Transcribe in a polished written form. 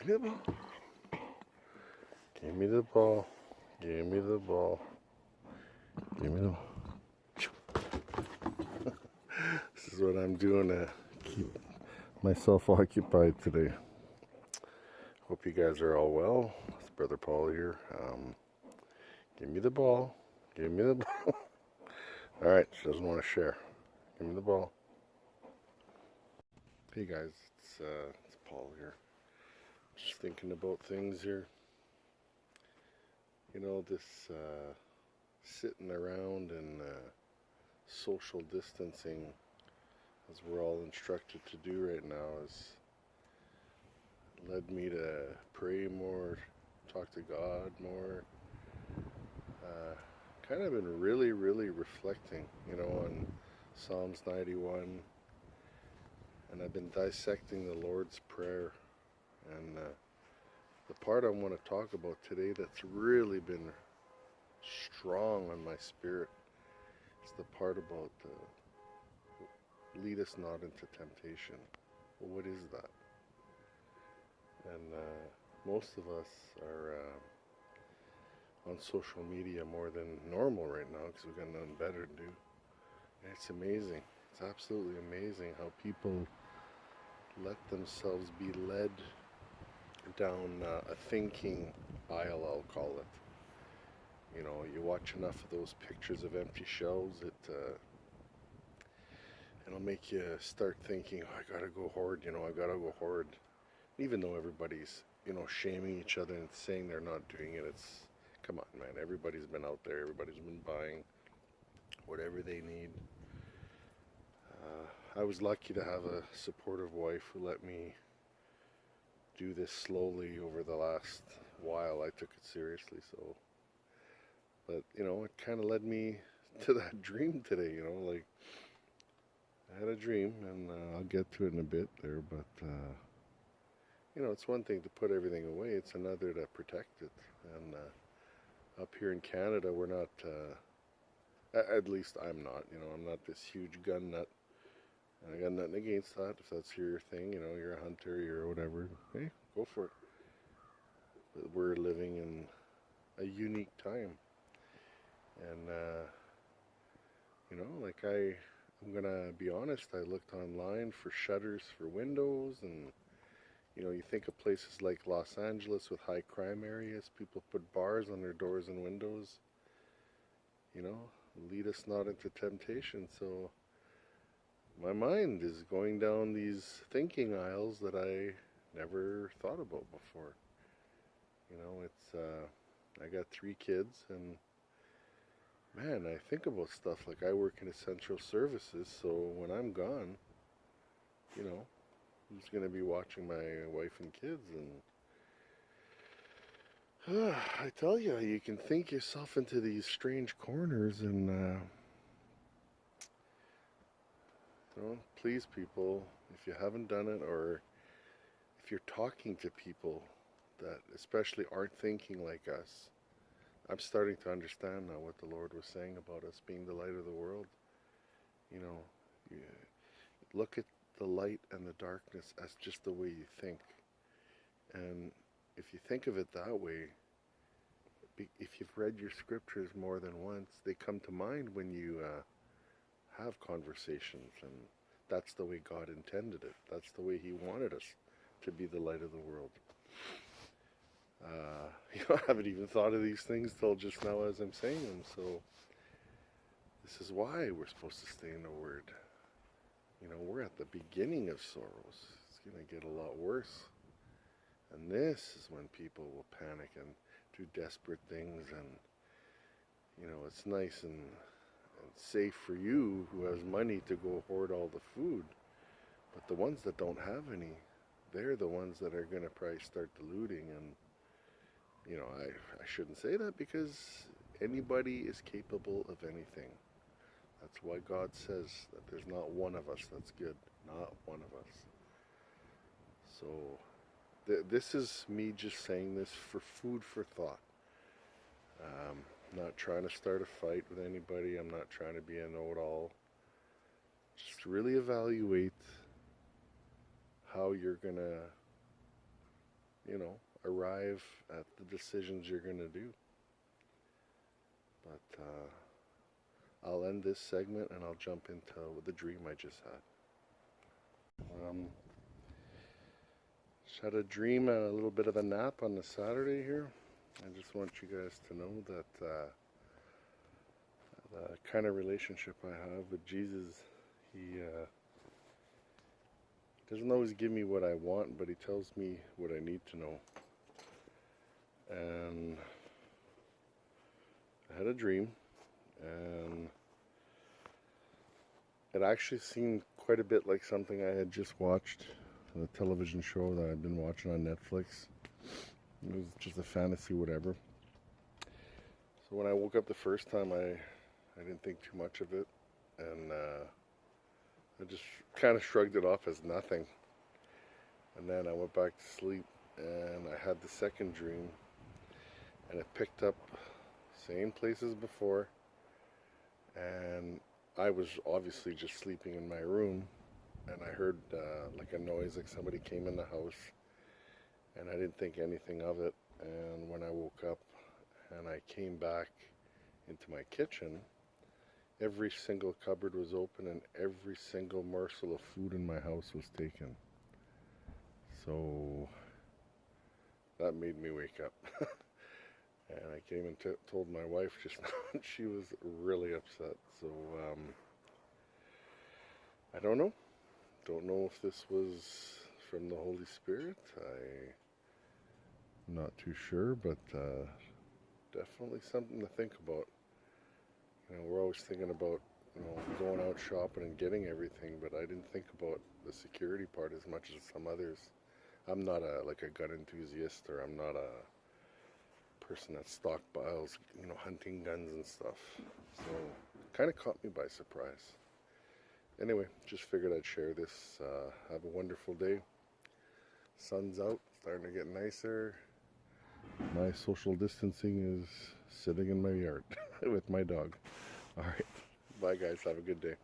me the ball. Give me the ball. Give me the ball. Give me the ball. This is what I'm doing to keep myself occupied today. Hope you guys are all well. It's Brother Paul here. Give me the ball. Give me the ball. All right, she doesn't want to share. Give me the ball. Hey guys, it's Paul here. Just thinking about things here. You know, this sitting around and social distancing, as we're all instructed to do right now, has led me to pray more, talk to God more. Kind of been really, really reflecting, on Psalms 91, and I've been dissecting the Lord's Prayer. And the part I want to talk about today that's really been strong on my spirit is the part about lead us not into temptation. Well, what is that? And most of us are on social media more than normal right now because we've got nothing better to do. And it's amazing. It's absolutely amazing how people let themselves be led down a thinking aisle, I'll call it. You watch enough of those pictures of empty shelves, it'll make you start thinking, oh, I gotta go hoard, I gotta go hoard. Even though everybody's, shaming each other and saying they're not doing it, come on, man, everybody's been out there, everybody's been buying whatever they need. I was lucky to have a supportive wife who let me do this slowly over the last while. I took it seriously, but it kind of led me to that dream today. Like I had a dream, and I'll get to it in a bit there. But it's one thing to put everything away; it's another to protect it. And up here in Canada, we're not. At least I'm not. I'm not this huge gun nut. And I got nothing against that. If that's your thing, you're a hunter, you're whatever. Hey, go for it. But we're living in a unique time, and like I'm gonna be honest. I looked online for shutters for windows, and you think of places like Los Angeles with high crime areas. People put bars on their doors and windows. Lead us not into temptation. So my mind is going down these thinking aisles that I never thought about before. I got 3 kids, and man, I think about stuff like I work in essential services, so when I'm gone, who's going to be watching my wife and kids? And I tell you, you can think yourself into these strange corners, and please, people, if you haven't done it, or if you're talking to people that especially aren't thinking like us, I'm starting to understand now what the Lord was saying about us being the light of the world. You look at the light and the darkness as just the way you think. And if you think of it that way, if you've read your scriptures more than once, they come to mind when you have conversations, and that's the way God intended it. That's the way He wanted us to be the light of the world. I haven't even thought of these things till just now as I'm saying them. So this is why we're supposed to stay in the Word. We're at the beginning of sorrows. It's going to get a lot worse. And this is when people will panic and do desperate things. And, it's nice and safe for you who has money to go hoard all the food. But the ones that don't have any, they're the ones that are going to probably start diluting. And I shouldn't say that, because anybody is capable of anything. That's why God says that there's not one of us that's good. Not one of us. So this is me just saying this for food for thought. Not trying to start a fight with anybody. I'm not trying to be a know-it-all. Just really evaluate how you're going to you know, arrive at the decisions you're going to do. But I'll end this segment and I'll jump into the dream I just had. Just had a dream and a little bit of a nap on the Saturday here. I just want you guys to know that the kind of relationship I have with Jesus, he doesn't always give me what I want, but he tells me what I need to know. And I had a dream, and it actually seemed quite a bit like something I had just watched, a television show that I've been watching on Netflix. It was just a fantasy whatever. So when I woke up the first time, I didn't think too much of it, and I just kind of shrugged it off as nothing. And then I went back to sleep, and I had the second dream, and it picked up same place as before, and I was obviously just sleeping in my room, and I heard like a noise, like somebody came in the house, and I didn't think anything of it. And when I woke up and I came back into my kitchen, every single cupboard was open and every single morsel of food in my house was taken. So that made me wake up. And I came and told my wife just now, and she was really upset. So I don't know. Don't know if this was from the Holy Spirit. I'm not too sure, but definitely something to think about. You know, we're always thinking about, you know, going out shopping and getting everything, but I didn't think about the security part as much as some others. I'm not like a gun enthusiast, or I'm not a person that stockpiles, you know, hunting guns and stuff. So kind of caught me by surprise. Anyway, just figured I'd share this. Have a wonderful day. Sun's out, starting to get nicer. My social distancing is sitting in my yard with my dog. All right. Bye, guys. Have a good day.